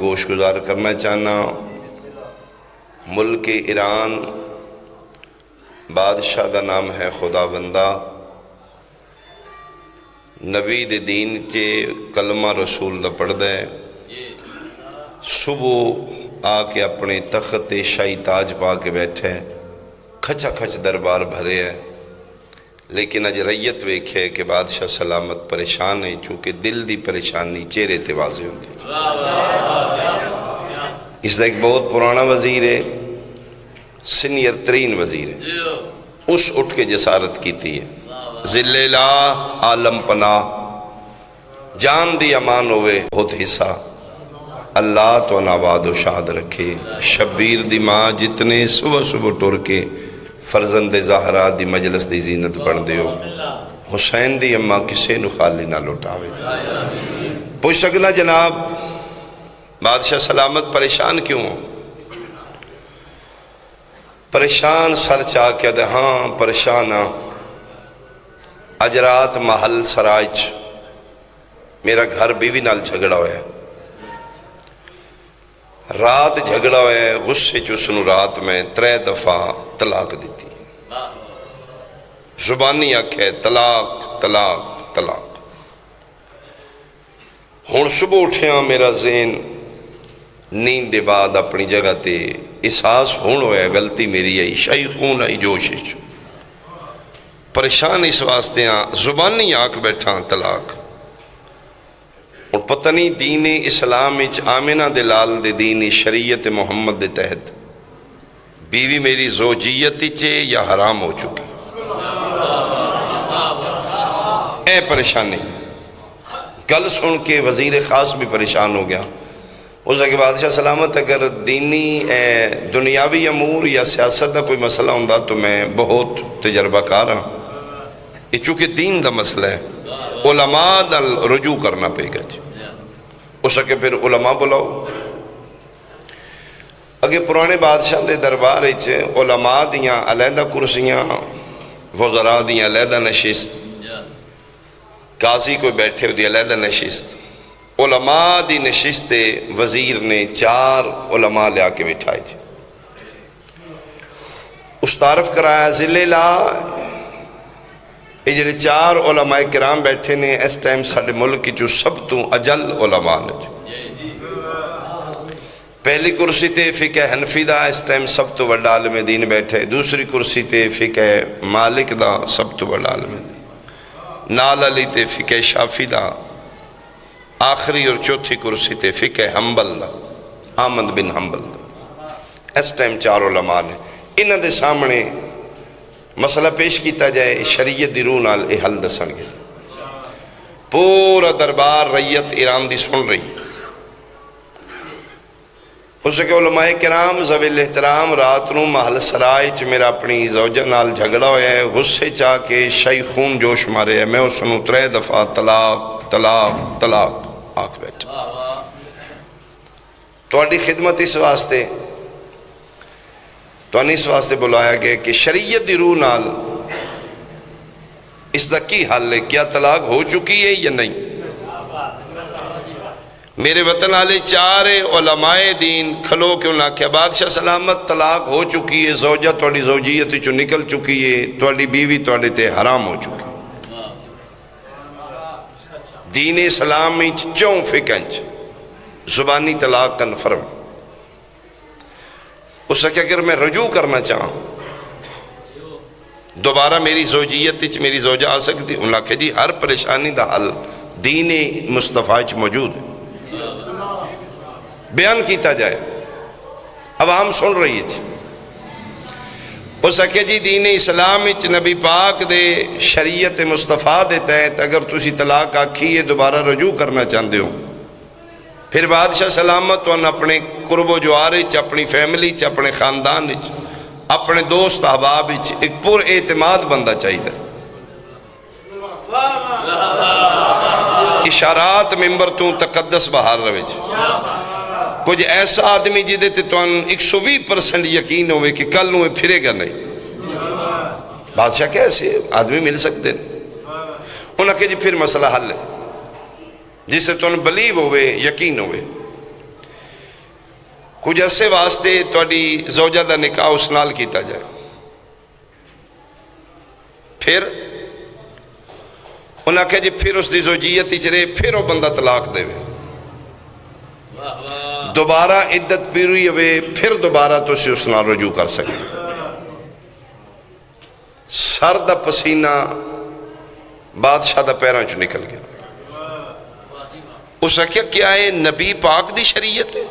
گوش گزار کرنا چاہنا ملک ایران بادشاہ دا نام ہے خدا بندہ نبی دے دین چے کلمہ رسول دا پڑھ دے صبح آ کے اپنے تخت شاہی تاج پا کے بیٹھے کھچا کھچ دربار بھرے ہے لیکن اج ریت ویکھے کہ بادشاہ سلامت پریشان ہے چونکہ دل دی پریشانی چہرے تے واضح ہوتی اس دا ایک بہت پرانا وزیر ہے سینئر ترین وزیر ہے اس اٹھ کے جسارت کیتی ہے ذل الہ عالم پناہ جان دی امان ہوئے بہت حصہ اللہ تو نواد و شاد رکھے شبیر دی ماں جتنے صبح صبح ٹر کے فرزند زہرا دی مجلس دی زینت بن دیو حسین دی اماں کسے نو خالی نہ لوٹاوے پوچھ سکنا جناب بادشاہ سلامت پریشان کیوں ہو پریشان سر چاہ کے دے ہاں پریشان اج رات محل سراج میرا گھر بیوی نال جھگڑا ہوئے رات جھگڑا ہوئے غصے چسنو رات میں 3 دفعہ طلاق دیتی زبانی آکھے طلاق طلاق طلاق ہون صبح اٹھیاں میرا ذہن نیند دے بعد اپنی جگہ تے احساس ہون ہوئے غلطی میری آئی شاہی خون آئی جوش پریشان اس واسطے زبانی آکھ بیٹھا طلاق اور پتہ نہیں دین اسلام آمنہ دلال دے دین شریعت محمد دے تحت بیوی میری زوجیت چے یا حرام ہو چکی اے پریشانی کل سن کے وزیر خاص بھی پریشان ہو گیا اس کے بادشاہ سلامت اگر دینی دنیاوی امور یا سیاست دا کوئی مسئلہ ہوندہ تو میں بہت تجربہ کار ہوں یہ چونکہ دین دا مسئلہ ہے علماء دا رجوع کرنا پے گا اس کے پھر علماء بلاؤ اگر پرانے بادشاہ دے دربار علماء دیاں علیحدہ کرسیاں وزراء دیاں علیحدہ نشست قاضی کوئی بیٹھے ہو دی علیحدہ نشست علماء دی نشست وزیر نے 4 علماء لیا کے بٹھائے اس تعارف کرایا ذل الہ یہ جڑے 4 علماء کرام بیٹھے نے اس ٹائم ساڑھے ملک کی جو سب تو اجل علماء نے پہلی کرسی تے فقہ حنفی دا اس ٹائم سب تو بڑا عالم دین بیٹھے دوسری کرسی تے فقہ مالک دا سب تو بڑا عالم دین نال علی تے فقہ شافی دا آخری اور چوتھی کرسی تے فقہ حنبل دا احمد بن حنبل دا اس ٹائم 4 علماء نے انہاں دے سامنے مسئلہ پیش کیتا جائے شریعت دی روح نال اے حل دسن گے پورا دربار ریت ایران دی سن رہی اس کے علماء کرام ذوی احترام رات نو محل سرائے چ میرا اپنی زوجہ نال جھگڑا ہویا ہے غصے چاہ کے شاہی خون جوش مارے ہے میں اس نو 3 دفعہ طلاق طلاق طلاق آکھ بیٹھا تواڈی خدمت اس واسطے تو اس واسطے بلایا گیا کہ شریعت دی روح نال اس دا کی حل ہے کیا طلاق ہو چکی ہے یا نہیں میرے وطن والے 4 علماء دین کھلو کیوں نہ کیا بادشاہ سلامت طلاق ہو چکی ہے زوجہ تواڈی زوجیت چوں نکل چکی ہے تواڈی بیوی تواڈے تے حرام ہو چکی دین اسلام میں 4 فقہ زبانی طلاق کنفرم اس سے کہ اگر میں رجوع کرنا چاہوں دوبارہ میری زوجیت میری زوجہ آ سکتی انہوں نے کہا جی ہر پریشانی دا حل دین مصطفیٰ موجود ہے بیان کیتا جائے عوام سن رہی ہے اس سے کہ جی دین اسلام نبی پاک دے شریعت مصطفیٰ دے تحت اگر تسی طلاق آکھی ہے دوبارہ رجوع کرنا چاہتے ہو پھر بادشاہ سلامت ان اپنے قرب و جوارے اپنی فیملی اپنے خاندان اپنے دوست احباب ایک پر اعتماد بندہ چاہیے اشارات ممبر تو تقدس بہار روے کچھ ایسا آدمی جیدے تے تو 120% یقین ہوئے کہ کل نوے پھرے گا نہیں بادشاہ کیسے آدمی مل سکتے انہوں نے کہا جی پھر مسئلہ حل ہے جسے تو بلیو ہوئے یقین ہوئے کچھ عرصے واسطے تہاڈی زوجہ دا نکاح اس نال کیتا جائے، پھر انہاں کہا جی پھر اس دی زوجیت ہی چرے، پھر وہ بندہ طلاق دے وے، دوبارہ عدت پیروی ہوئے، پھر دوبارہ تو اسے اس نال رجوع کر سکے۔ سر دا پسینہ بادشاہ دا پیراں چ نکل گیا، اس نے کیا ہے نبی پاک دی شریعت ہے؟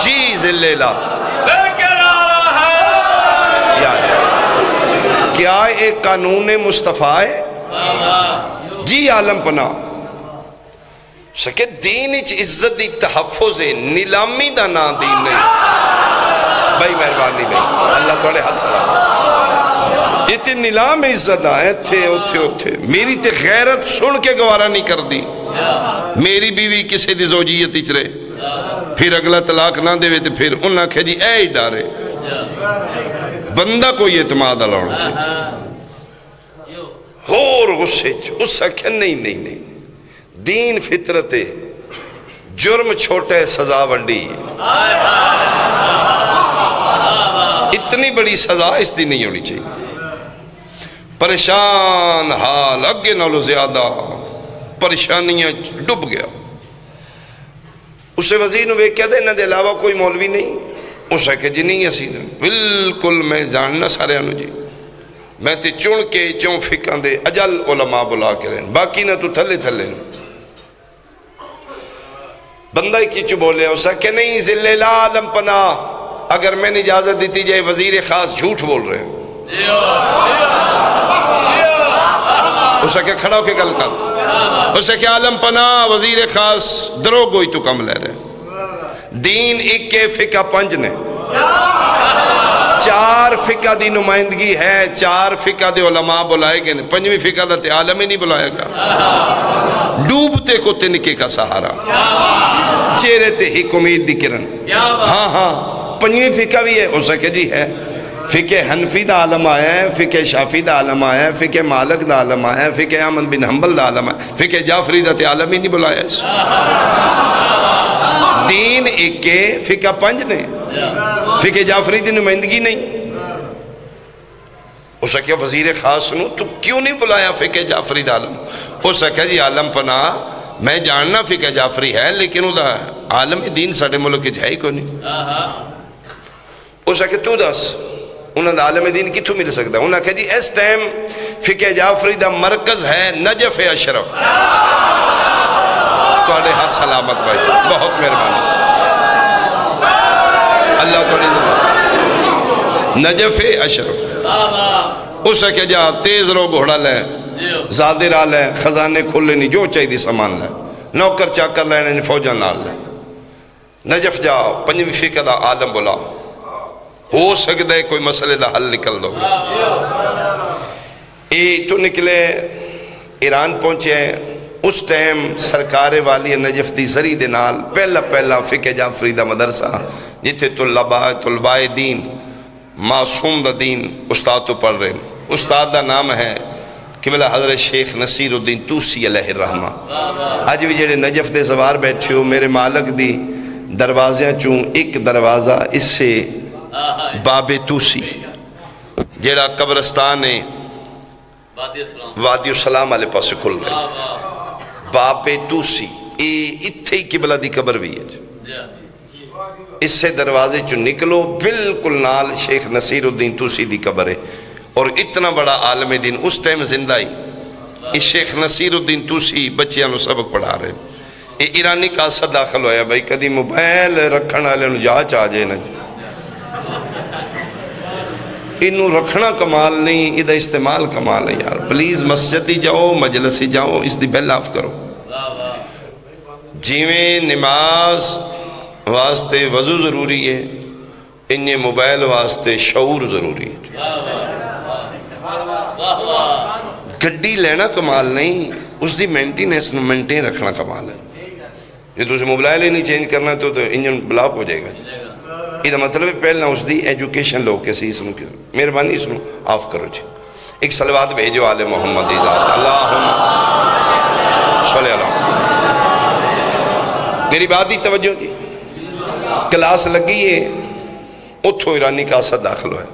جی ذلیلہ کیا ایک قانون مصطفیٰ ہے؟ جی عالم پناہ سکے دین اچ عزت دی تحفظ ہے، نیلامی دا نا دین نہیں۔ بھائی مہربانی بھائی اللہ توڑے حد سلام، یہ تے نیلام عزت آئے تھے اتھے اتھے، میری تے غیرت سن کے گوارا نہیں کر دی، میری بیوی کسی دی زوجیت اچ رہے، پھر اگلا طلاق نہ دے تے پھر انہاں کہے جی اے ہی ڈارے، بندہ کوئی اعتماد اللہ چاہیے۔ اور غصے اس سے کہا نہیں دین فطرت ہے، جرم چھوٹے سزا وڈی، اتنی بڑی سزا اس دی نہیں ہونی چاہیے۔ پریشان حال اگے نالو زیادہ پریشانیاں ڈب گیا، اسے وزیر نے کہہ دے انہاں دے علاوہ کوئی مولوی نہیں، اس نے کہا جی نہیں اسی بالکل میں جاننا سارے انہوں جی، میں تے چون کے چون فکان دے اجل علماء بلا کے رہن، باقی نہ تو تھلے تھلے بندہ کی چو بولے، اس نے کہا نہیں ذلیلہ عالم پناہ اگر میں نے اجازت دیتی جائے وزیر خاص جھوٹ بول رہے ہیں۔ اس نے کہا کھڑا ہو کے گل کر، اس نے کہا عالم پناہ وزیر خاص درو گوئی تو کم لے رہے، دین ایک کے فقہ پنج نے، 4 فقہ دی نمائندگی ہے، 4 فقہ دے علماء بلائے گئے، 5ویں فقہ دا تے عالم ہی نہیں بلائے گا، ڈوبتے کو تنکے کا سہارا، چہرے تے ہی امید دی کرن۔ ہاں 5ویں فقہ بھی ہے، اس نے کہا جی ہے، فقہ حنفی دا عالم آیا ہے، فقہ شافی دا عالم آیا ہے، فقہ مالک دا عالم آیا ہے، فقہ احمد بن حنبل دا عالم آیا ہے، فقہ جعفری دا تے عالم ہی نہیں بلایا ہے۔ دین ایک کے فقہ 5 نے، فقہ جعفری دی نمائندگی نہیں۔ اس نے کہا وزیر خاص سنو تو کیوں نہیں بلایا فقہ جعفری دا عالم؟ اس نے کہا جی عالم پناہ میں جاننا فقہ جعفری ہے لیکن وہ دا عالم دین ساڑھے ملک ہے ہی کو نہیں۔ اس نے کہا تو دس انہوں دا عالم دین کتھوں مل سکتا ہے؟ انہوں نے کہا جی اس ٹائم فقہ جعفری دا مرکز ہے نجف اشرف۔ توڑے ہاتھ سلامت بھائی، بہت مہربانی، اللہ توڑے نجف اشرف۔ اس نے کہا جا تیز رو گھوڑا لے، زادر لے، خزانے کھلے نہیں، جو چاہی دی سامان لے، نوکر چاکر لے، فوجہ نال لے، نجف جاؤ، 5ویں فقہ دا عالم بلا، ہو سکتا ہے کوئی مسئلے دا حل نکل دو گے۔ تو نکلے ایران پہنچے، اس ٹائم سرکار والی نجف دی زری دے نال پہلا فقہ جعفری دا مدرسہ جتے طلباء دین معصوم دا دین استاد تو پڑھ رہے، استاد دا نام ہے قبلہ حضرت شیخ نصیر الدین توسی علیہ الرحمہ۔ آج بھی جڑے نجف دے زوار بیٹھے ہو، میرے مالک دی دروازیاں چون ایک دروازہ اس سے باب توسی جڑا قبرستان ہے وادی السلام علیہ پاس کھل رہے، باب توسی اتھے ہی قبلہ دی قبر بھی ہے، اس سے دروازے چو نکلو بالکل نال شیخ نصیر الدین توسی دی قبر ہے، اور اتنا بڑا عالم دین اس ٹائم زندہ ہی اس شیخ نصیر الدین توسی بچیاں نو سبق پڑھا رہے۔ یہ ایرانی کاسا داخل ہویا بھائی کدی موبائل رکھنا والے نو جاچ آ جائے نا جی، انہوں رکھنا کمال نہیں، ادھا استعمال کمال ہے یار، پلیز مسجد ہی جاؤ، مجلس ہی جاؤ، اس دی بیل آف کرو۔ جیویں نماز واسطے وضو ضروری ہے، انہیں موبائل واسطے شعور ضروری ہے۔ گڈی لینا کمال نہیں، اس دی مینٹیننس مینٹین رکھنا کمال ہے۔ یہ تو اسے موبائل ہی نہیں چینج کرنا تو انجن بلاک ہو جائے گا۔ یہ مطلب ہے پہلنا اس دی ایجوکیشن لوگ کسی اس نو مہربانی اس نو آف کرو جی۔ ایک صلوات بھیجو آل محمد ذات، اللہم صلی اللہ میری بات ہی توجہ جی، کلاس لگی ہے، اتھو ایرانی قاصد داخل ہوئے،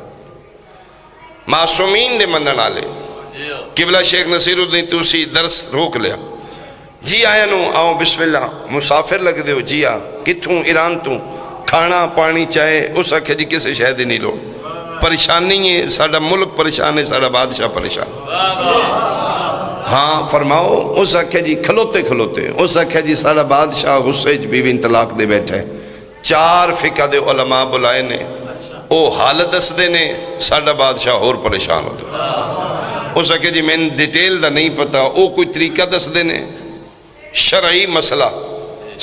معصومین دے منن والے، قبلہ شیخ نصیر الدین توسی درس روک لیا، جی آیا نو آؤ بسم اللہ، مسافر لگ دے ہو، جی آ کتھوں ایران تو، کھانا پانی چاہے، اس آکھے جی کسے شہد نہیں لو، پریشانی ہے، ساڑا ملک پریشان ہے، ساڑا بادشاہ پریشان، ہاں فرماؤ، اس آکھے جی کھلوتے کھلوتے، اس آکھے جی ساڑا بادشاہ غصے بیوی انطلاق دے بیٹھے، 4 فقہ دے علماء بلائے نے، او حالت اس دے نے، ساڑا بادشاہ اور پریشان ہوتا، اس آکھے جی میں ڈیٹیل دا نہیں پتا، او کوئی طریقہ دس دے نے، شرعی مسئلہ،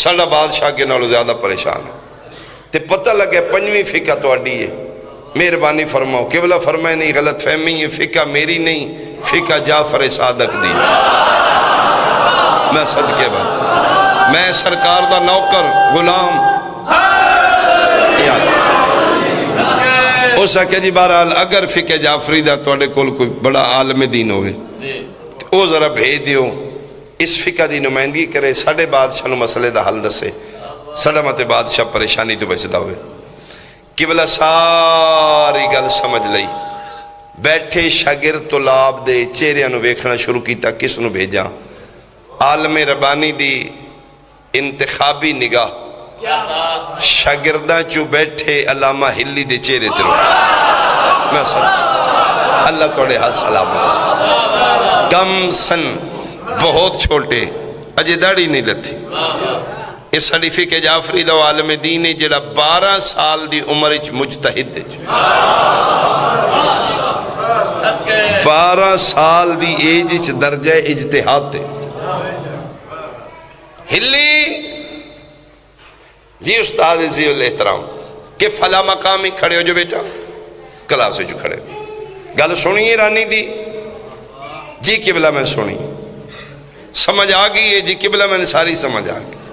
ساڑا بادشاہ کے نالو زیادہ پریشان ہے، تے پتہ لگے 5ویں فقہ تو اڈی ہے، مہربانی فرماؤ، قبلہ فرمائے نہیں، غلط فہمی ہے، فقہ میری نہیں، فقہ جعفر صادق دی، میں صدقے بات، میں سرکار دا نوکر غلام، یاد اس آکھے جی بہرحال اگر فقہ جعفری دا توڑے کول کوئی بڑا عالم دین ہوئے او ذرا بھیج دیو، اس فقہ دی نمائندگی کرے، ساڑھے بادشاہ نو مسئلے دا حل دسے، ساڑھا مت بادشاہ پریشانی تو بچدا ہوئے، قبلہ ساری گل سمجھ لئی، بیٹھے شاگرد طلاب دے چہرے نو ویکھنا شروع کیتا، کس نو بھیجا، عالم ربانی دی انتخابی نگاہ، شاگرداں چو بیٹھے علامہ ہلی دے چہرے ترو، میں صدق اللہ توڑے حال سلامت، کم سن بہت چھوٹے، اجے داڑھی نہیں لتھی، اس حلیفی کے جعفری دا عالم دین جڑا 12 سال دی عمر اچ مجتہد دے، 12 سال دی ایج اچ درجہ اجتہاد دے، ہلی جی استاد عزیز الاحترام کہ فلا مقامی کھڑے ہو جو بیٹا، کلاسے جو کھڑے، گل سنیے رانی دی، جی قبلہ میں سنی، سمجھ آگئی ہے، جی قبلہ میں نے ساری سمجھ آگئی،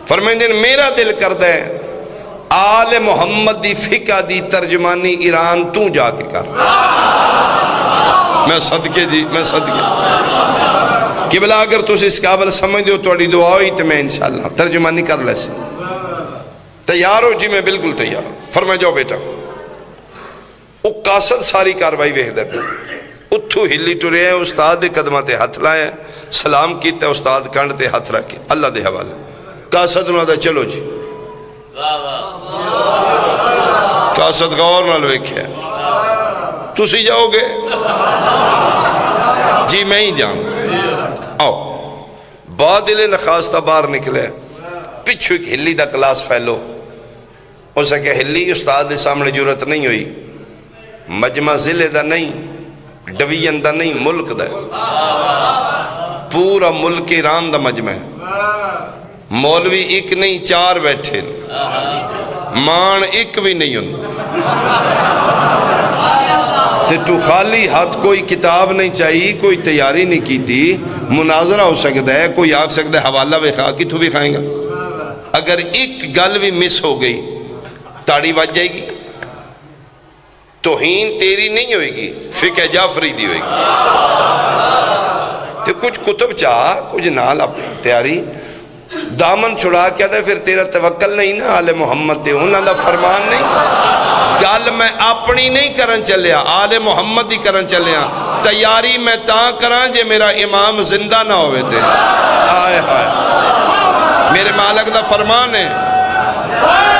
فرمائیں دن میرا دل کردہ ہے آل محمد دی فقہ دی ترجمانی ایران تو جا کے کر، میں صدقے جی، میں صدقے قبلہ اگر تو اس قابل سمجھ دو توڑی دعا ہوئی تو میں انشاءاللہ ترجمانی کر لے سے تیار ہو، جی میں بالکل تیار ہوں، فرمائے جاؤ بیٹا، او قاصد ساری کاروائی ویخ دے پہ، اتھو ہلی تو رہے ہیں، استاد دے قدمہ تے ہاتھ لائے ہیں، سلام کیتے استاد کانڈ تے ہاتھ رکھے، اللہ دے حوالے، قاصد انہوں دا چلو جی، قاصد غور نہ لوکھے، تسی جاؤ گے، جی میں ہی جاؤں، آؤ، بادل نخواستہ باہر نکلے، پچھو ایک ہلی دا کلاس پھیلو، اسے کہ ہلی استاد دے سامنے جرت نہیں ہوئی، مجمع ضلع دا نہیں، ڈویژن دا نہیں، ملک دا، پورا ملک ایران دا مجمع ہے، مولوی ایک نہیں 4 بیٹھے، مان ایک بھی نہیں ہوں، تو خالی ہاتھ کوئی کتاب نہیں چاہیے، کوئی تیاری نہیں کی تھی، مناظرہ ہو سکتا ہے، کوئی آگ سکتا ہے حوالہ بخوا کی تو بھی کھائیں گا، اگر ایک گل بھی مس ہو گئی تاڑی بچ جائے گی، توہین تیری نہیں ہوئے گی، فقہ جعفری دی ہوئے گی، تو کچھ کتب چاہ کچھ نال اپنی تیاری دامن چھڑا کیا تھا، پھر تیرا توکل نہیں نا آل محمد تے انہاں دا فرمان نہیں، گل میں اپنی نہیں کرن چلیا، آل محمد ہی کرن چلیا، تیاری میں تاں کران جے میرا امام زندہ نہ ہوئے تھے، آئے آئے میرے مالک دا فرمان ہے،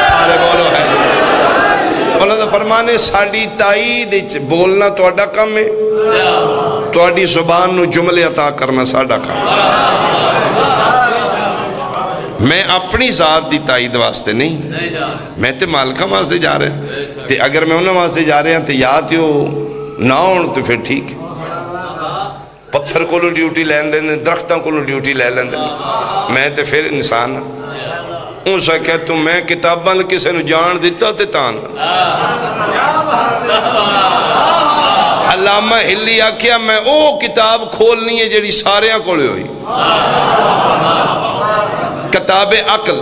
سارے بولو ہے، اللہ دا فرمان ہے، ساڑی تائید بولنا تو اڈا کم ہے، تو اڈی زبان نو جملے عطا کرنا ساڑا کم ہے، میں اپنی ذات دی تائید واسطے نہیں، میں تے مالکہ واسطے جا رہے ہیں، تے اگر میں انہوں واسطے جا رہے ہیں تے یاد ہو نہ ہون تو پھر ٹھیک، پتھر کو ڈیوٹی لین دیں، درختوں کو ڈیوٹی لے لیں، میں تے پھر انسان ان سے کہتا ہوں میں کتاباں کسے نو جان دیتا تے تان، علامہ ہلی آکھیا میں او کتاب کھولنی ہے جڑی ساریاں کھولے ہوئی، کتاب عقل،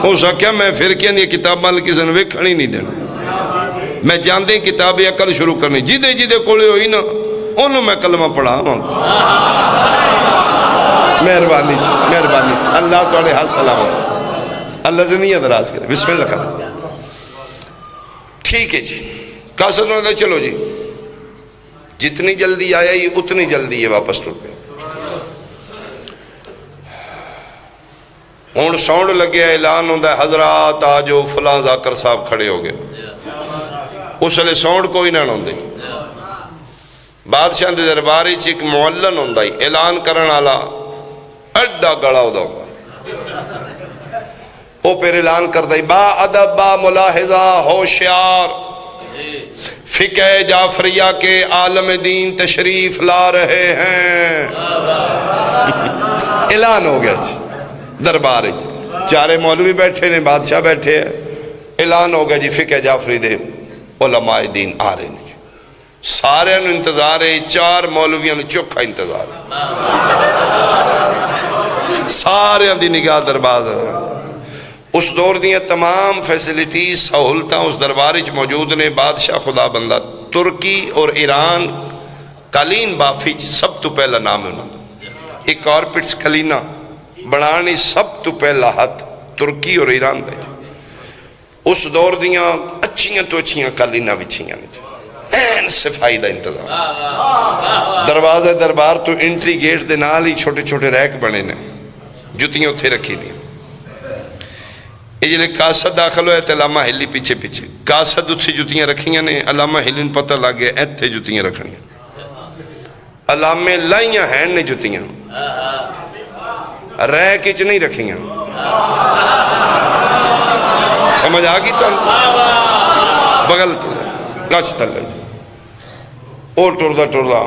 ہو سکیا میں پھر کیا نہیں کتاب مال کسی نے ویکھنی نہیں دینا، میں جاندے کتاب عقل شروع کرنی، جدے جدے کولے ہوئی نا انہوں میں کلمہ پڑھا ہوں، مہربانی جی، مہربانی جی، اللہ توڑے ہاتھ سلامت، اللہ زندگی دراز کرے، بسم اللہ کرے۔ ٹھیک ہے جی، قاصد ہوتا چلو جی، جتنی جلدی آیا ہی اتنی جلدی یہ واپس ٹوٹ گئے۔ ہون ساؤنڈ لگے اعلان ہوتا ہے حضرات آجو فلاں ذاکر صاحب کھڑے ہو گئے، اس لئے ساؤنڈ کوئی نہ ہوندے۔ بادشاہ دے درباری چ ایک معلن ہوندہ ہی اعلان کرن والا اڈا گڑا ہوتا ہوندہ وہ پھر اعلان کردہ ہی با ادب با ملاحظہ ہوشیار فقہ جعفریہ کے عالم دین تشریف لا رہے ہیں۔ اعلان ہو گیا جی درباری جی، چارے مولوی بیٹھے نے، بادشاہ بیٹھے ہیں، اعلان ہو گیا جی فقہ جعفری دے علماء دین آ رہے ہیں۔ سارے انہوں انتظار ہے، چار مولویاں چوکھا انتظار ہے، سارے دی نگاہ دربار ہے۔ اس دور دیاں تمام فیسیلیٹیز سہولتاں اس درباری چ موجود نے۔ بادشاہ خدا بندہ ترکی اور ایران قالین بافی سب تو پہلا نام ہے انہوں نے، ایک کارپٹس کلینا بنانی سب تو پہلا ہاتھ ترکی اور ایران دے۔ اس دور دیاں اچھیاں تو اچھیاں قالینہ بچھیاں نے، این صفائی دا انتظام۔ دروازہ دربار تو انٹری گیٹ دے نال ہی چھوٹے چھوٹے ریک بنے نے، جتیاں اتھے رکھی دی۔ یہ جلے قاصد داخل ہوئے تھے علامہ ہلی پیچھے پیچھے، قاصد اتھے جتیاں رکھیاں نے، علامہ ہلین پتہ لگے ایتھے جتیاں رکھنیاں، علامہ لائیاں ہیں نے جتیاں، ریک اچ نہیں رکھیاں۔ سمجھ آگی تو بغل تلے کچھ تلے اور ٹردہ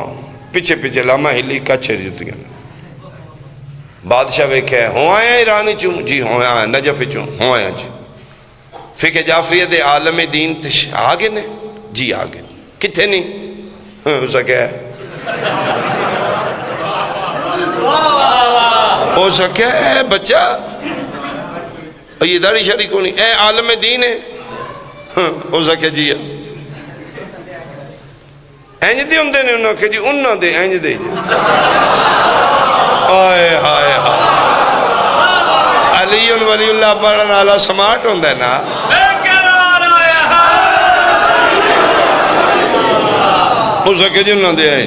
پیچھے پیچھے علامہ ہلی کچھ جتیاں۔ بادشاہ ویکھے ہوں آیا ایرانی چوں؟ جی ہوں آیا، نجف چوں ہوں آیا جی۔ فقہ جعفریہ دے عالم دین آگے نے؟ جی آگے۔ کتھے نہیں؟ اسا کیا ہے؟ اسا کیا ہے بچہ؟ یہ داڑھی شاڑی کو نہیں، اے عالم دین ہے؟ اسا کیا جی ہے؟ اینج دے ہوندے نے انہوں کہ جی انہوں دے اینج دے جی۔ آئے ہائے ہائے، علی ولی اللہ پڑھن والا سمارٹ ہوندہ ہے نا۔ ہو سکے جی انہوں دے آئے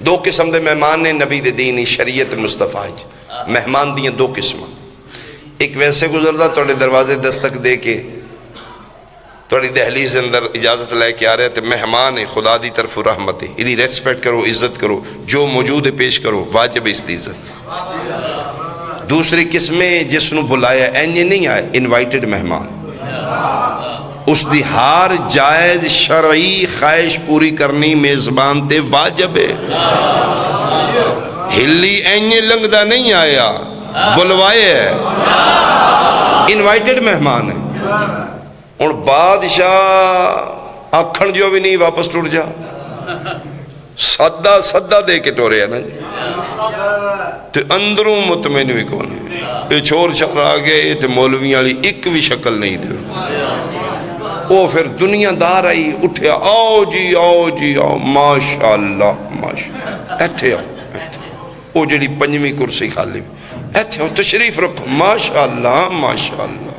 دو قسم دے مہمان نے نبی دے دینی شریعت مصطفیٰ جی۔ مہمان دیئے دو قسم، ایک ویسے گزردہ توڑے دروازے دستک دے کے توڑی دہلیز اندر اجازت لے کے آ رہے تھے، مہمان خدا دی طرف رحمت ہے، ادھی ریسپیکٹ کرو، عزت کرو، جو موجود ہے پیش کرو، واجب اس دی عزت۔ دوسری قسمیں جس نو بلایا اینجے نہیں آئے، انوائٹڈ مہمان، اس دی ہار جائز شرعی خواہش پوری کرنی میزبان تے واجب ہے۔ ہلی اینجے لنگدہ نہیں آیا، بلوائے ہے، انوائٹڈ مہمان ہے۔ اور بادشاہ آکھن جو بھی نہیں واپس ٹوٹ جا، صدہ دے کے ٹورے ہیں نا جی، تے اندروں مطمئن بھی کون ہے، یہ چھوڑ چھکر آگئے تے مولویاں لی ایک بھی شکل نہیں دے۔ وہ پھر دنیا دار آئی اٹھے، آؤ جی آؤ جی آؤ، ماشاءاللہ ماشاءاللہ، ایتھے آؤ، وہ جڑی پنجویں کرسی خالی بھی، ایتھے آؤ تشریف رکھو، ماشاءاللہ ماشاءاللہ۔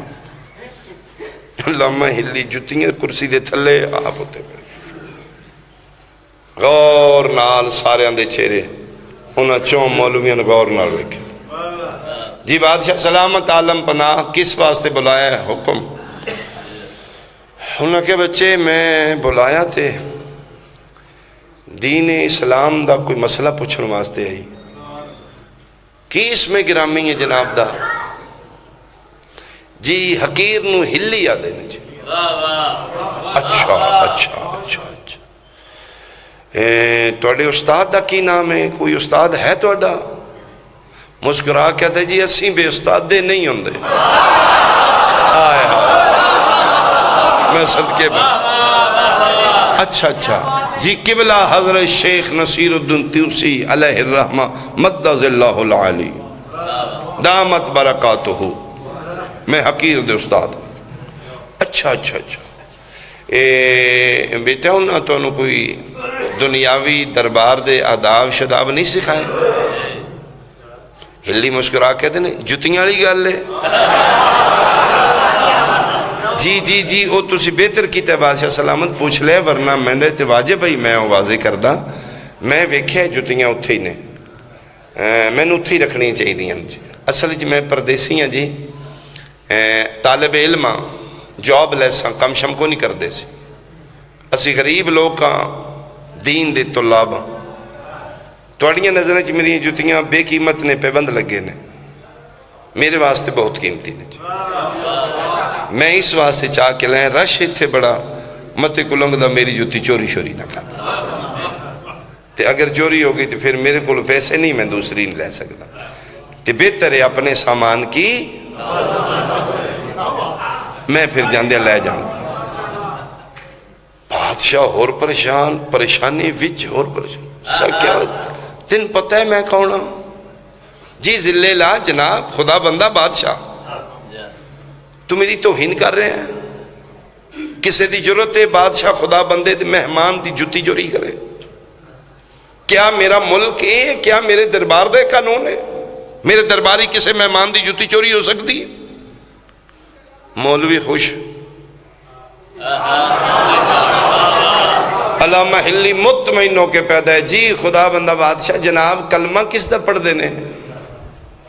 علامہ ہلی جتیاں کرسی دے تھلے آپ ہوتے پہ غور نال سارے اندے چہرے انہاں چون مولویاں غور نال ویکھے۔ جی بادشاہ سلامت عالم پناہ، کس واسطے بلایا ہے؟ حکم۔ انہوں نے کہا بچے میں بلایا تھے دین اسلام دا کوئی مسئلہ پوچھنے واسطے آئی، کی اس میں گرامی ہے جناب دا؟ جی حقیر نو ہلی آدھے نے جی۔ اچھا اچھا اچھا اچھا، توڑے استاد دا کی نام ہے؟ کوئی استاد ہے توڑا؟ مسکرا کہتے جی اسیں بے استاد دے نہیں ہوندے۔ آئے میں صدقے میں، اچھا اچھا جی قبلہ حضرت شیخ نصیر الدین طوسی علیہ الرحمہ مدد اللہ العالی دامت برکاتہو، میں حقیر دے استاد۔ اچھا اچھا اچھا، بیٹا انہاں تو انہوں کوئی دنیاوی دربار دے آداب شداب نہیں سکھائے؟ ہلی مسکرا کہتے ہیں جتیاں والی گل ہے جی جی جی وہ تسی بہتر کیتا ہے بادشاہ سلامت پوچھ لے ورنہ میں نے تے واجب بھائی میں واضح کردہ میں ویکھیا جتیاں اتھے ہی نے میں نے اتھے ہی رکھنی چاہیے دیا جی اصل جی میں پردیسی ہاں جی طالب علم ہاں جاب لیس ہاں کم شم کو نہیں کر دے سی اسی غریب لوگ کا دین دے طلاب ہاں توڑیاں نظریں چی میری جتیاں بے قیمت نے پیبند لگے نے میرے واسطے بہت قیمتی نے جی میں اس واسطے چاہ کے لیں رش تھے بڑا متے کلنگ دا میری جتی چوری شوری نہ کر تے اگر چوری ہو گئی تو پھر میرے کو پیسے نہیں میں دوسری نہیں لے سکتا تے بہتر ہے اپنے سامان کی میں پھر جاندے لے جاؤں بادشاہ اور پریشان پریشانی وچ اور پریشان سا کیا تن پتہ ہے میں کون ہوں جی ذلے لا جناب خدا بندہ بادشاہ تو میری توہین کر رہے ہیں کسے دی ضرورت ہے بادشاہ خدا بندے دے مہمان دی جتی چوری کرے کیا میرا ملک ہے کیا میرے دربار دے قانون ہے میرے درباری کسے مہمان دی جتی چوری ہو سکتی ہے مولوی خوش علامہ ہلی مطمئن ہو کے پیدا ہے جی خدا بندہ بادشاہ جناب کلمہ کس دا پڑھ دینے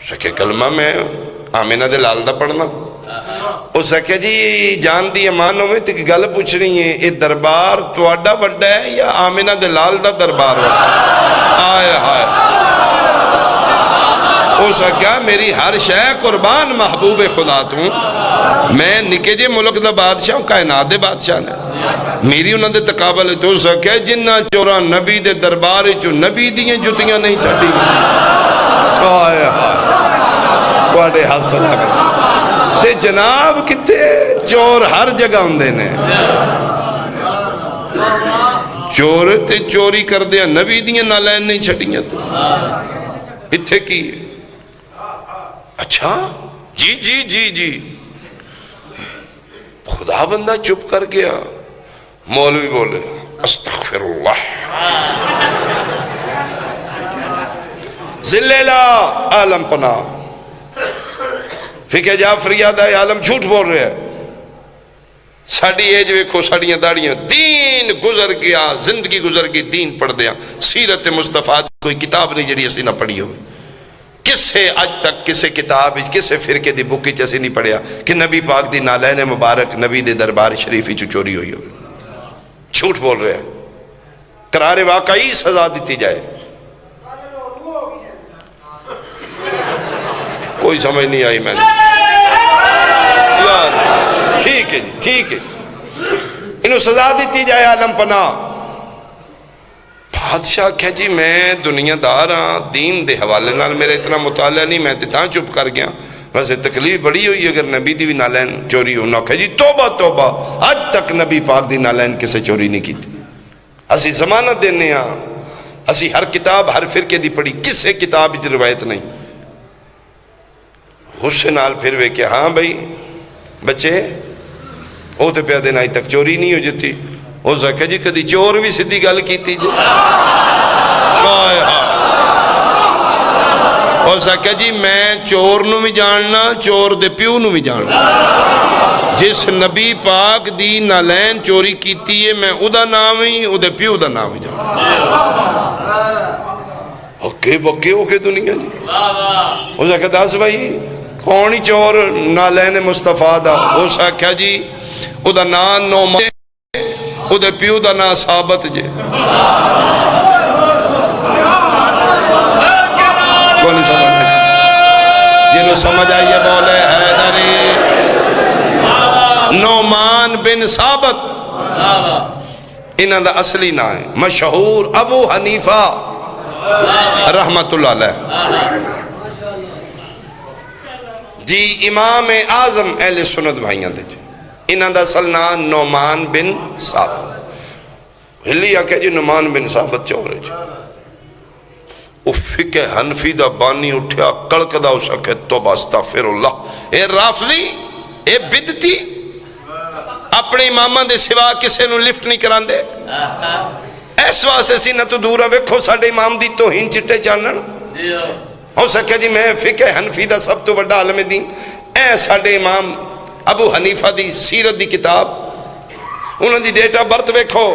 سکے کلمہ میں آمینہ دے لال دا پڑھنا وہ سکے جی جان دی امانوں میں تک گل پوچھ رہی ہیں یہ دربار توڑا بڑھا ہے یا آمینہ دے لال دا دربار آئے آئے وہ سکے میری ہر شے قربان محبوب خدا توں میں نکے جے ملک دا بادشاہ ہوں کائنات دے بادشاہ نے میری انہوں دے تقابل تو سکے جنہ چورا نبی دے دربار چو نبی دیئے جتیاں نہیں چھڑی آئے آئے کوڑے حد صلاح کر تے جناب کتے چور ہر جگہ ہوں دینے چور تے چوری کر دیا نبی دیئے نالین نہیں چھڑیاں تو اتھے کی اچھا جی جی جی جی خدا بندہ چپ کر گیا مولوی بولے استغفر اللہ ذلیلہ عالم پناہ فقہ جعفری آدھائی عالم جھوٹ بول رہے ہیں ساڑھی ایج ویکھو ساڑھیاں داڑیاں دین گزر گیا زندگی گزر گئی دین پڑھ دیا سیرت مصطفیٰ کوئی کتاب نہیں جڑی اسی نہ پڑھی ہوئے کسے آج تک کسے کتاب کسے فرقے دی بکی چیسے نہیں پڑھیا کہ نبی پاک دی نالین مبارک نبی دے دربار شریفی چو چوری ہوئی ہوئی جھوٹ بول رہے ہیں قرار واقعی سزا دیتی جائے کوئی سمجھ نہیں آئی میں نے ٹھیک ہے جی ٹھیک ہے جی انہوں سزا دیتی جائے عالم پناہ بادشاہ کہا جی میں دنیا دار ہاں دین دے حوالے نال میرا اتنا مطالعہ نہیں میں تاں چپ کر گیا ویسے تکلیف بڑی ہوئی اگر نبی دی بھی نالین چوری ہو نہ کہا جی توبہ توبہ آج تک نبی پاک دی نالین کسے چوری نہیں کی تھی اسی ضمانت دینے ہاں اسی ہر کتاب ہر فرقے دی پڑھی کسے کتاب دی روایت نہیں غصے نال پھر وے کہ ہاں بھائی بچے وہ تو پہ دن آئی تک چوری نہیں ہو جاتی ہو سکے جی کدی چور بھی سدھی گل کیتی جی ہو سکے جی میں چور نو بھی جاننا چور دے پیو نو بھی جاننا جس نبی پاک دی نالین چوری کیتی ہے میں او دا نام ہی او دے پیو دا نام ہی جاننا اوکے بکے ہو کے دنیا جی ہو سکے دس بھائی کونی چور نالین مصطفیٰ دا ہو سکے جی او دا نام نومان او دے پیو دا نا ثابت جے کونی سمجھ آئی جنہوں سمجھ آئیے بولے حیدری نومان بن ثابت انہاں دا اصلی نا ہے مشہور ابو حنیفہ رحمت اللہ علیہ جی امام اعظم اہل سنت بھائیاں دے جی انہاں دا اصل نام نومان بن ثابت ہلی آکے جی نومان بن ثابت چور ہے جی وہ فقہ حنفی دا بانی اٹھیا کڑکدہ اسا کہ توبہ استغفر اللہ اے رافضی اے بدتی اپنے امامہ دے سوا کسے نو لفٹ نہیں کران دے اس واسطے سی نہ تو دورا ویکھو ساڑھے امام دی توہین چٹے چانن ہو سکے جی میں فقہ حنفی دا سب تو بڑا عالم دین، اے ساڈے امام ابو حنیفہ دی سیرت دی کتاب، انہوں دی ڈیٹ آف برتھ ویکھو،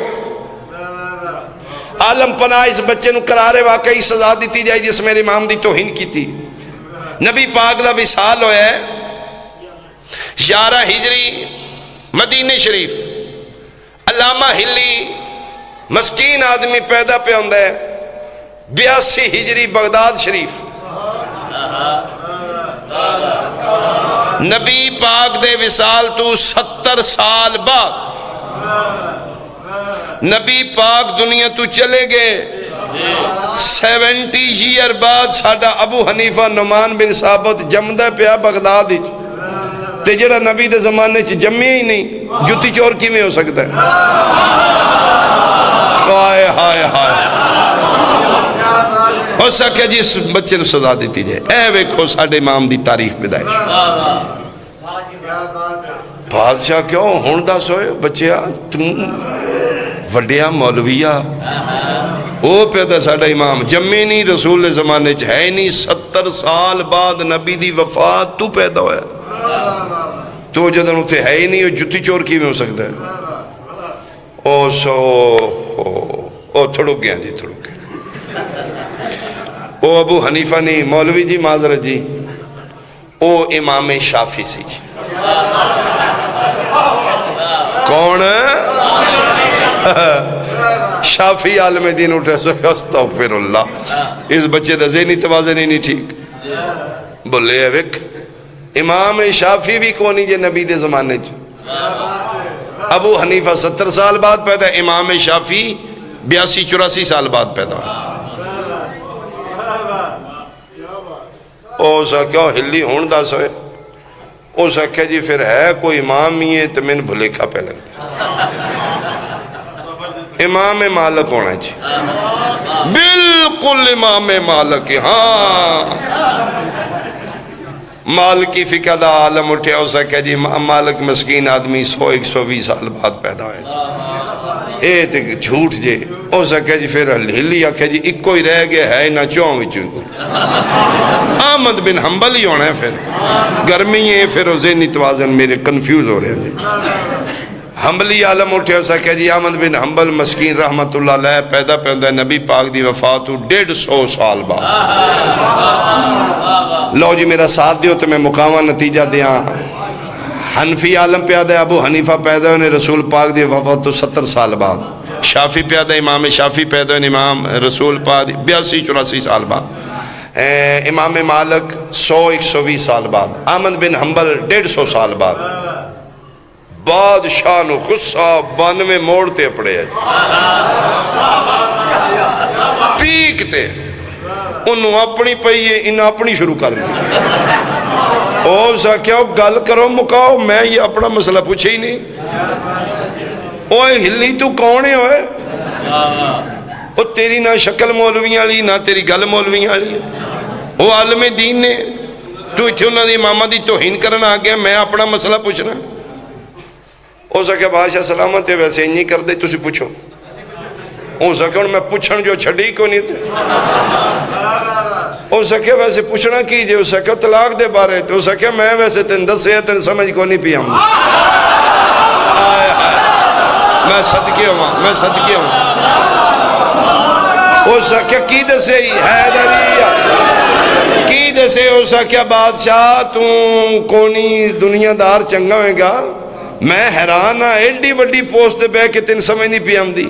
عالم پناہ اس بچے نو قرار واقعی سزا دیتی جائے جس میرے امام دی توہین کی تھی۔ نبی پاک دا وصال ہویا ہے 11 ہجری مدینہ شریف، علامہ ہلی مسکین آدمی پیدا پہ ہوندہ ہے 82 ہجری بغداد شریف، نبی پاک دے وصال تو 70 سال بعد نبی پاک دنیا تو چلے گئے، 70 ایئر بعد ساڈا ابو حنیفہ نعمان بن ثابت جمدہ پیا بغداد وچ، تے جڑا نبی دے زمانے چ جمے ہی نہیں، جتی چور کیویں ہو سکتا ہے؟ ہائے ہائے ہائے، ہو سکے جی اس بچے نو سزا دیتی جائے۔ اے ویکھو ساڈے امام دی تاریخ پیدائش، بادشاہ کیوں ہن دس ہوئے بچیا تم وڈیا مولویہ، او پیدا ساڈا امام جمے نہیں، رسول زمانے چ ہے نہیں، 70 سال بعد نبی دی وفات تو پیدا ہویا، تو جدن اتھے ہے ہی نہیں، جتی چور کی میں ہو سکتا ہے؟ او تھڑک گیا جی، تھڑک گیا۔ او ابو حنیفہ نہیں، مولوی جی معذرت جی، او امام شافعی سی جی۔ کون شافعی عالم دین اٹھے سکے، استغفر اللہ، اس بچے دا ذہنی توازن ہی نہیں ٹھیک، بولے ہے وک امام شافعی بھی کونی جے نبی دے زمانے چ، ابو حنیفہ 70 سال بعد پیدا، امام شافعی 82-84 سال بعد پیدا۔ او سکھا ہلی ہون دا سوئے، او سکھا جی پھر ہے کوئی امام ہی ہے تو میں نے بھلےکھا پہ لگتا، امام مالک ہونا چاہیے، بالکل امام مالک، ہاں مالکی فقہ دا عالم اٹھے، ہو سکے جی مالک مسکین آدمی 100-120 سال بعد پیدا ہوئے، اے تے جھوٹ جے، ہو سکے جی پھر ہلی آکھے جی ایک کوئی رہ گیا ہے نہ چون وچوں کو، احمد بن حنبل ہی ہونا ہے، پھر گرمی ہے، پھر ذہنی توازن میرے کنفیوز ہو رہے ہیں جی۔ حنبلی عالم اٹھے، ہو سکے جی احمد بن حنبل مسکین رحمت اللہ علیہ پیدا پیدا ہے نبی پاک دی وفات 150 سال بعد۔ لو جی میرا ساتھ دیو تو میں مقامہ نتیجہ دیا، حنفی عالم پیدا ہے ابو حنیفہ پیدا ہے رسول پاک دی وفات تو 70 سال بعد، شافعی پیدا ہے امام شافعی پیدا ہے امام رسول پاک 82-84 سال بعد، امام مالک 100-120 سال بعد، احمد بن حنبل 150 سال بعد، بادشاہ نو غصہ 92 موڑتے پڑے ہیں پیکتے، انہوں اپنی پئیے انہوں اپنی شروع کر لی، او ساکیا گل کرو مکاؤ، میں یہ اپنا مسئلہ پوچھے ہی نہیں، اوہ ہلی تو کونے ہوئے، او تیری نہ شکل مولویاں لی نہ تیری گل مولویاں لی، او عالم دین نے تو اتھے انہوں نے امامہ دی توہین کرنا آگیا، میں اپنا مسئلہ پوچھنا، او ساکیا بادشاہ سلامت ہے ویسے نہیں کر دے تسی پوچھو، او ساکیا میں پوچھن جو چھڑی کو نہیں تھے، او ساکیا ویسے پوچھنا کیجئے، او ساکیا طلاق دے بارے تو، او ساکیا میں ویسے تن دس ہے تن سمجھ کو نہیں پیا ہوں، آئے آئے میں صدقے ہوں، میں صدقے ہوں، او ساکیا کی دسے ہی حیدریہ کی دسے، او ساکیا بادشاہ تم کونی دنیا دار چنگا ہوئے گا، میں حیران ہاں ایڈی وڈی پوسٹ بے کہ تین سمجھ نہیں پی ہم دی،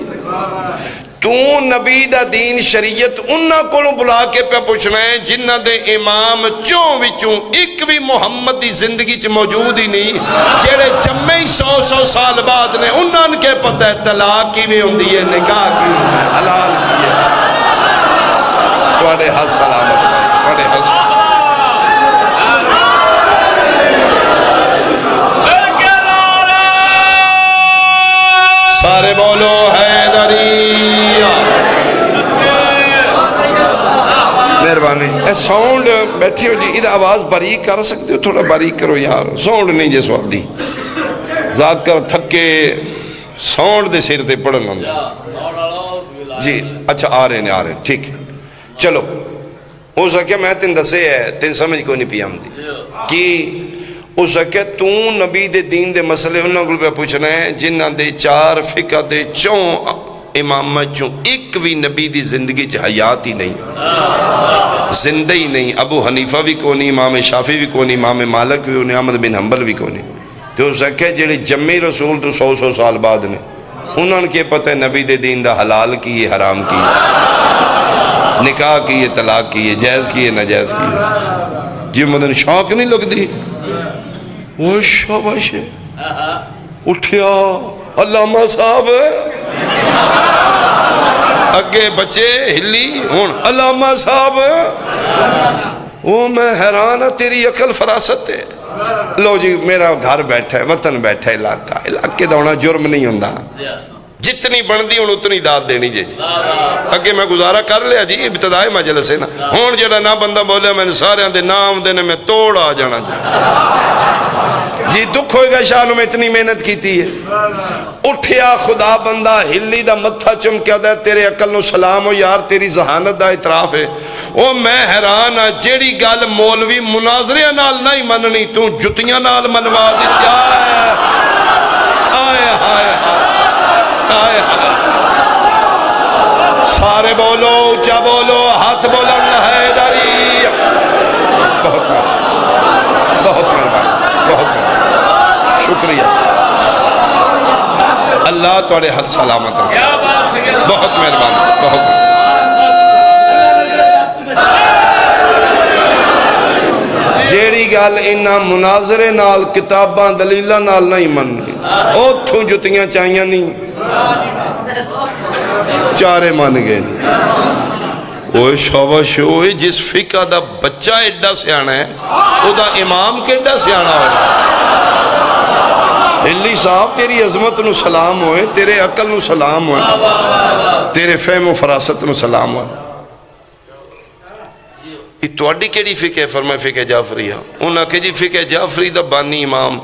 تو نبی دا دین شریعت انہاں کو بلا کے پہ پوچھنا ہے جنہ دے امام چون وچوں ایک بھی محمد دی زندگی چ موجود ہی نہیں، جیڑے جمعے 100 سال بعد نے، انہاں کے پتہ ہے طلاق کی میں ہوندی ہے، نکاح کی ہوندی ہے، حلال کی ہے، توڑے حد سلامت بھائی، توڑے حد سلامت، سارے بولو حیدریہ، مہربانی، اے ساؤنڈ بیٹھی ہو جی، ادھا آواز باریک کر سکتے ہو، تھوڑا باریک کرو یار، ساؤنڈ نہیں جیس وقت دی، ذاکر تھکے ساؤنڈ دے سیر تے پڑھن ہوں جی، اچھا آ رہے ہیں ٹھیک، چلو ہو سکے میں تین دسے ہے تین سمجھ کو نہیں پی آمدی کی ہو سکے تو نبی دے دین دے مسئلے انہوں کو پہ پوچھنا ہے جنہ دے 4 فقہ دے 4 امامت چوں ایک بھی نبی دی زندگی چ حیات ہی نہیں زندہ ہی نہیں ابو حنیفہ بھی کونی امام شافعی بھی کونی امام مالک بھی کونی احمد بن حنبل بھی کونی تو ہو سکے جڑے جمی رسول تو 100 سال بعد نے انہوں نے کیا پتہ ہے نبی دے دین دا حلال کی ہے حرام کی ہے نکاح کی ہے طلاق کی ہے جائز کی ہے ناجائز کی ہے جی مدن شوق نہیں لگ دی وہ شاباش ہے اٹھیا علامہ صاحب اگے بچے ہلی ہون علامہ صاحب وہ میں حیران ہے تیری عقل فراست ہے لو جی میرا گھر بیٹھا ہے وطن بیٹھا ہے علاقے دونا جرم نہیں ہوندہ جتنی بندی ہوں اتنی داد دینی جی اگے میں گزارا کر لیا جی ابتدائی مجلس ہے نا ہون جڑا نہ بندہ بولیا میں نے سارے دے نام دینے میں توڑ آ جانا جی دکھ ہوئے گا شاہ میں اتنی محنت کی تھی ہے اٹھیا خدا بندہ ہلی دا متھا چمکیا دا تیرے عقل نو سلام ہو یار تیری ذہانت دا اعتراف ہے او میں حیران ہاں جیڑی گل مولوی مناظرے نال نہیں مننی تو جتیاں نال منوا دی کیا ہے آئے آئے آئے سارے بولو اچھا بولو ہاتھ بلند ہے داری بہت مہربان بہت مہربان شکریہ اللہ توڑے حد سلامت رکھے بہت مہربان بہت جیڑی گال انہا مناظرے نال کتاباں دلیلہ نال نہیں مننی اوتھوں جتیاں چاہیاں نہیں چارے مان گئے نہیں اوہ شاباش ہوئے جس فقہ دا بچہ ایڈا سیانا ہے او دا امام کے ایڈا سیانا ہوئے ہلی صاحب تیری عظمت نو سلام ہوئے تیرے عقل نو سلام ہوئے تیرے فہم و فراست نو سلام ہوئے یہ توڑی کیڑی فقہ ہے فرمائے فقہ جعفری ہے انہاں کہ جی فقہ جعفری دا بانی امام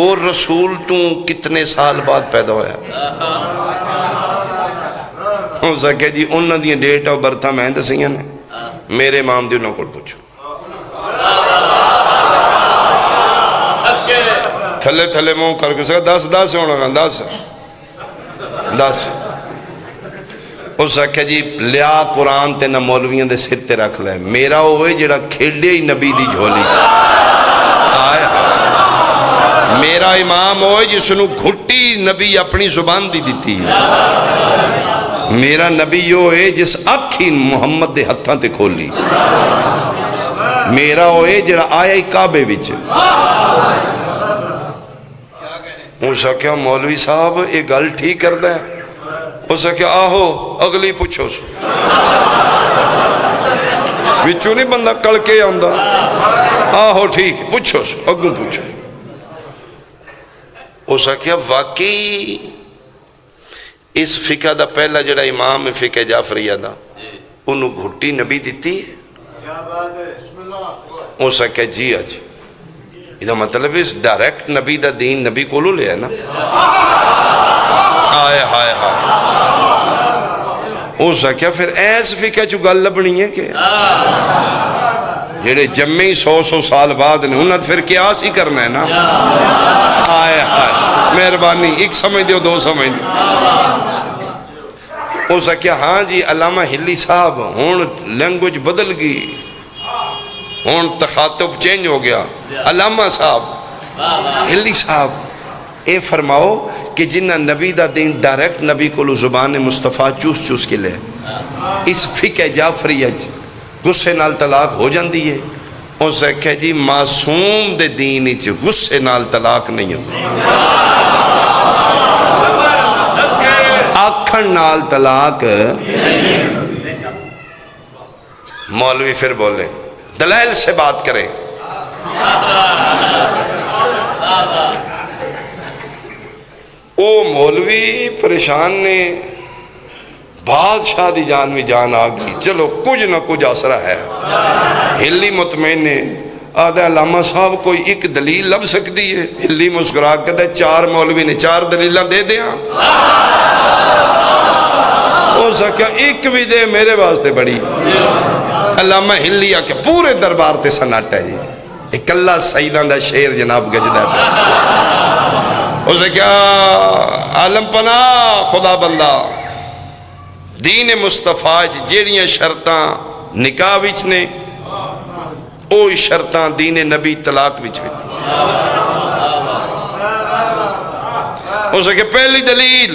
اور رسول تو کتنے سال بعد پیدا ہویا ہو سکے جی انہاں دیاں ڈیٹ اور برتھا میں دسیاں نے میرے امام دی انہوں کو پوچھو تھلے تھلے موں کر کے سکا 10 ہونا گا 10 اس سکھے جی لیا قرآن تے نہ مولویاں دے سر تے رکھ لے میرا ہوئے جڑا کھیڑے ہی نبی دی جھولی آیا میرا امام ہوئے جس نو گھٹی نبی اپنی زبان دی دیتی میرا نبی ہوئے جس اکھی محمد دے ہتھاں تے کھولی میرا ہوئے جڑا آیا ہی کعبے وچ موسیٰ کیا مولوی صاحب یہ گل ٹھیک کر دیں موسیٰ کیا آہو اگلی پوچھو سو بچو نہیں بندہ کل کے آندہ آہو ٹھیک پوچھو سو اگوں پوچھو موسیٰ کیا واقعی اس فقہ دا پہلا جڑا امام فقہ جعفریہ دا انہوں گھٹی نبی دیتی ہے موسیٰ کیا جی آج یہ مطلب اس ڈائریکٹ نبی دا دین نبی کو لو لے ہے نا آئے ہائے ہائے اس کیا پھر ایس فقہ چو گل لبنی ہے کہ جیڑے جمعی 100 سال بعد نے انہوں نے پھر قیاس ہی کرنا ہے نا آئے ہائے مہربانی ایک سمجھ دیو 2 سمجھ دیو اس کیا ہاں جی علامہ ہلی صاحب ہون لینگویج بدل گئی ہون تخاطب چینج ہو گیا علامہ صاحب ہلی صاحب اے فرماؤ کہ جنہ نبی دا دین ڈائریکٹ نبی کو زبان مصطفیٰ چوس کے لے اس فقہ جعفریہ غصے نال طلاق ہو جاندی ہے ان سے کہے جی معصوم دے دین اچھ غصے نال طلاق نہیں ہوندی آکھن نال طلاق مولوی پھر بولے دلائل سے بات کریں او مولوی پریشان نے بادشاہ دی جان میں جان آگئی چلو کچھ نہ کچھ آسرہ ہے ہلی مطمئن نے آدھا علامہ صاحب کوئی ایک دلیل لب سکتی ہے ہلی مسکرا کہتا ہے 4 مولوی نے 4 دلیلہ دے دیا ہو سکیا ایک بھی دے میرے واسطے بڑی علامہ ہلی آ کے پورے دربار تے سناٹا ہے جی، اکلا سیدان دا شیر جناب گجدہ ہے. اسے کیا عالم پناہ خدا بندہ دین مصطفیٰ جیڑیاں شرطاں نکاح وچ نے اوہی شرطاں دین نبی طلاق وچ بھی. اسے کہ پہلی دلیل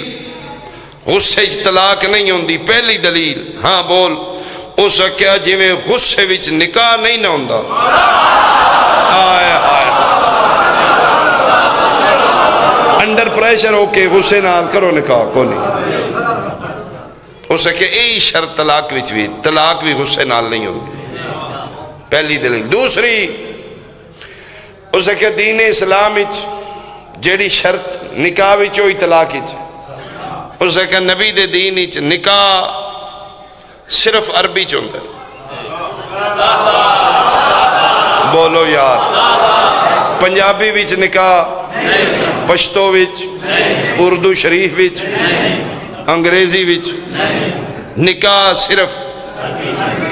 غصے وچ طلاق نہیں ہوندی، پہلی دلیل ہاں بول. اسے کیا جی میں غصے وچ نکاح نہیں نہ ہوندا. آئے آئے انڈر پریشر ہو کے غصے نال کرو نکاح کو نہیں. اسے کہ ای شرط طلاق وچ بھی، طلاق بھی غصے نال نہیں ہوندی، پہلی دلیل. دوسری اسے کہ دین اسلام وچ جیڑی شرط نکاح وچ ہوئی طلاق وچ، اسے کہ نبی دے دین وچ نکاح صرف عربی چ ہوندا. بولو یار، پنجابی وچ نکاح، پشتو وچ، اردو شریف وچ، انگریزی وچ نکاح صرف.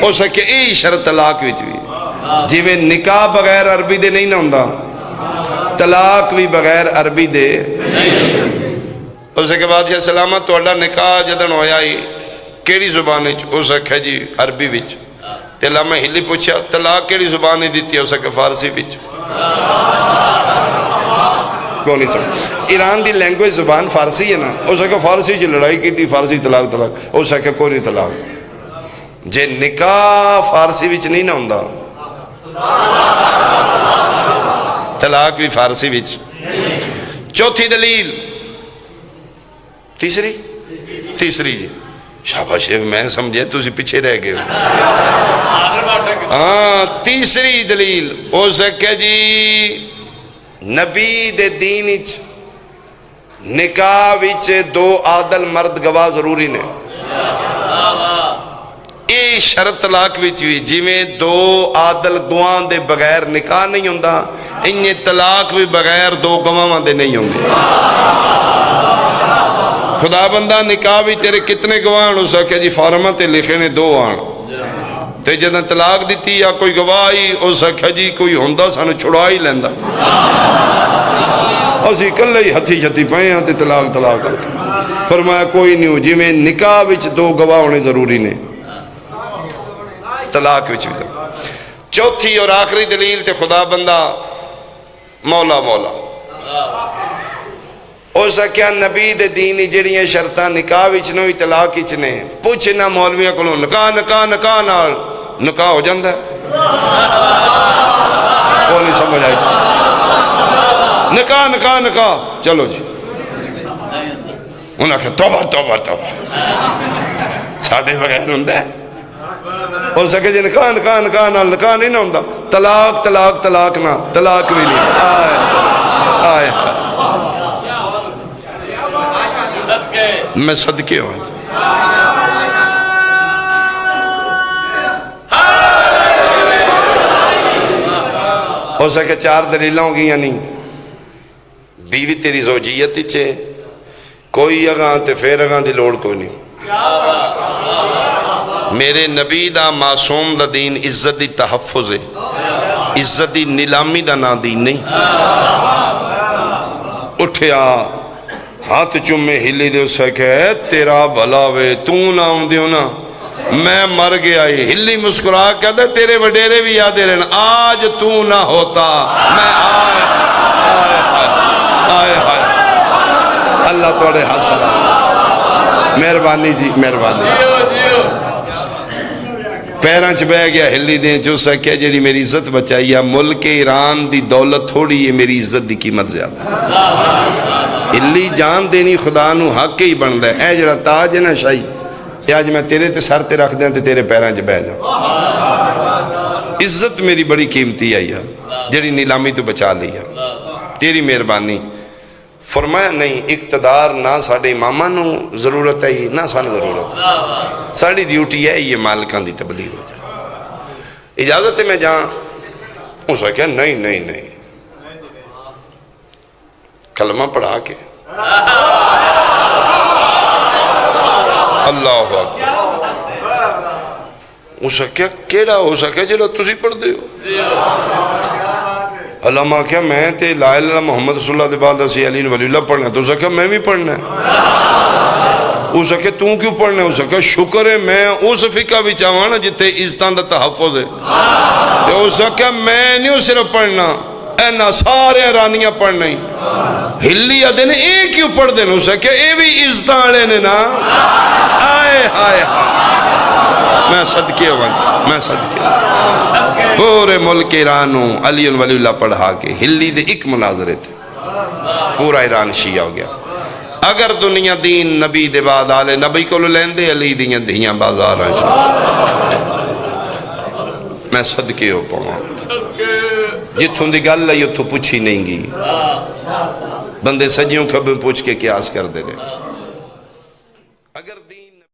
ہو سکے ای شرط طلاق وچ بھی جی میں نکاح بغیر عربی دے نہیں نہ ہوندا، طلاق بھی بغیر عربی دے. ہو سکے بادشاہ سلامت توڑا نکاح جدن ہویا ہی کیڑی زبان وچ؟ ہو سکے جی عربی وچ. تے علامہ ہلی پوچھا طلاق کیڑی زبان دیتی ہے؟ ہو سکے فارسی وچ. کو نہیں سمجھ، ایران دی لینگویج زبان فارسی ہے نا. ہو سکے فارسی چ لڑائی کی تھی، فارسی طلاق طلاق. ہو سکے کوئی نہیں طلاق جے نکاح فارسی وچ نہیں نہ ہوندا، طلاق بھی فارسی وچ. چوتھی دلیل، تیسری جی شاباش میں سمجھے تسی پیچھے رہ گئے. ہاں تیسری دلیل ہو سکے جی نبی دے دین وچ نکاح وچ دو عادل مرد گواہ ضروری نے. اے شرط طلاق وچ بھی جی میں دو عادل گواہ دے بغیر نکاح نہیں ہوندا، انہیں طلاق بھی بغیر دو گواہ دے نہیں ہوں گے. خدا بندہ نکاح بھی تیرے کتنے گواہ ہو سکے جی فارمہ تے لکھے نے دو آن تے جدن طلاق دیتی یا کوئی گواہی ہو سکے جی کوئی ہوندہ سانو چھڑا ہی لیندہ. اسی کل ہی ہتھی چھتی پائے ہیں تے طلاق کر کے فرمایا کوئی نہیں ہو جی میں نکاح وچ دو گواہ ہونے ضروری نے، طلاق وچ بھی. چوتھی اور آخری دلیل تے خدا بندہ مولا ہو سکیا نبی دے دینی جڑیاں شرطاں نکاح وچ نوئی طلاق وچ نے. پوچھنا مولویاں کو نکاح نال نکاح ہو جاندہ ہے. کوئی نہیں سمجھ آئی نکاح چلو جی انہاں کہ توبہ ساڑھے بغیر ہوندہ ہے. ہو سکے جی نکاح نال نکاح نہیں نہ ہوندہ، طلاق نہ طلاق بھی نہیں. آئے میں صدقے ہوں. ہو سکے 4 دلیلیں ہوں گی یعنی بیوی تیری زوجیت ہی چھے کوئی اگاں تے پھر اگاں دی لوڑ کوئی نہیں. میرے نبی دا معصوم دا دین عزت دی تحفظ ہے، عزت دی نیلامی دا نا دین نہیں. اٹھیا ہاتھ چومے ہلی دے اسے کہے تیرا بھلا وے تو نہ ہوں دیو نا میں مر گیا ہی. ہلی مسکرا کہتے تیرے وڈیرے بھی یادے رہنا آج تو نہ ہوتا میں آئے اللہ توڑے ہاتھ سلام. مہربانی جی مہربانی. پیرانچ بہ گیا ہلی دیں جو سکیا جڑی میری عزت بچائی ہے. ملک ایران دی دولت تھوڑی ہے، میری عزت دی قیمت زیادہ. ہلی جان دینی خدا نو حق ہی بندہ ہے. اے جڑا تاج ہے نا شاہی یہ آج میں تیرے تے سر تے رکھ دیں تے تیرے پیرانچ بہ جاؤں. عزت میری بڑی قیمتی آئی ہے جڑی نیلامی تو بچا لی ہے، تیری مہربانی. فرمایا نہیں اقتدار نہ ساڑھے امامہ نو ضرورت ہے نہ سانو ضرورت ہے، ساڑھی ڈیوٹی ہے یہ مالکان دی تبلیغ ہو جائے. اجازت ہے میں جہاں اس نے کہا نہیں کلمہ پڑھا کے اللہ اکبر. اس کیا کیڑا ہو سکے جڑا تسی پڑھ دے ہو؟ علماء کیا میں تے لا الہ الا محمد رسول اللہ دے بعد اسی علی ولی اللہ پڑھنا ہے، تو اس کیا میں بھی پڑھنا ہے؟ اس کیا تو کیوں پڑھنا ہے؟ اس کیا شکر ہے میں اس فقہ بھی چاہوانا جتے عزتان دا تحفظ ہے، تو اس کیا میں نہیں صرف پڑھنا اینا سارے رانیاں پڑھنا ہی ہلی آدھے نے ایک کیوں پڑھ دینا؟ اس کیا اے بھی عزتان لے نے نا آئے آئے میں صدقے ہوگا میں صدقے پورے ملک ایرانوں علی ولی اللہ پڑھا کے ہلی دے ایک مناظرے تھے، پورا ایران شیعہ ہو گیا۔ اگر دنیا دین نبی دے بعد آلے نبی کو لین دے علی دیاں دھیاں بازار آئیں میں صدقے ہو پاؤں جتھوں دی گل ہے اتھوں پوچھی نہیں گی، بندے سجیوں کھبیں پوچھ کے قیاس کر دے رہے۔ اگر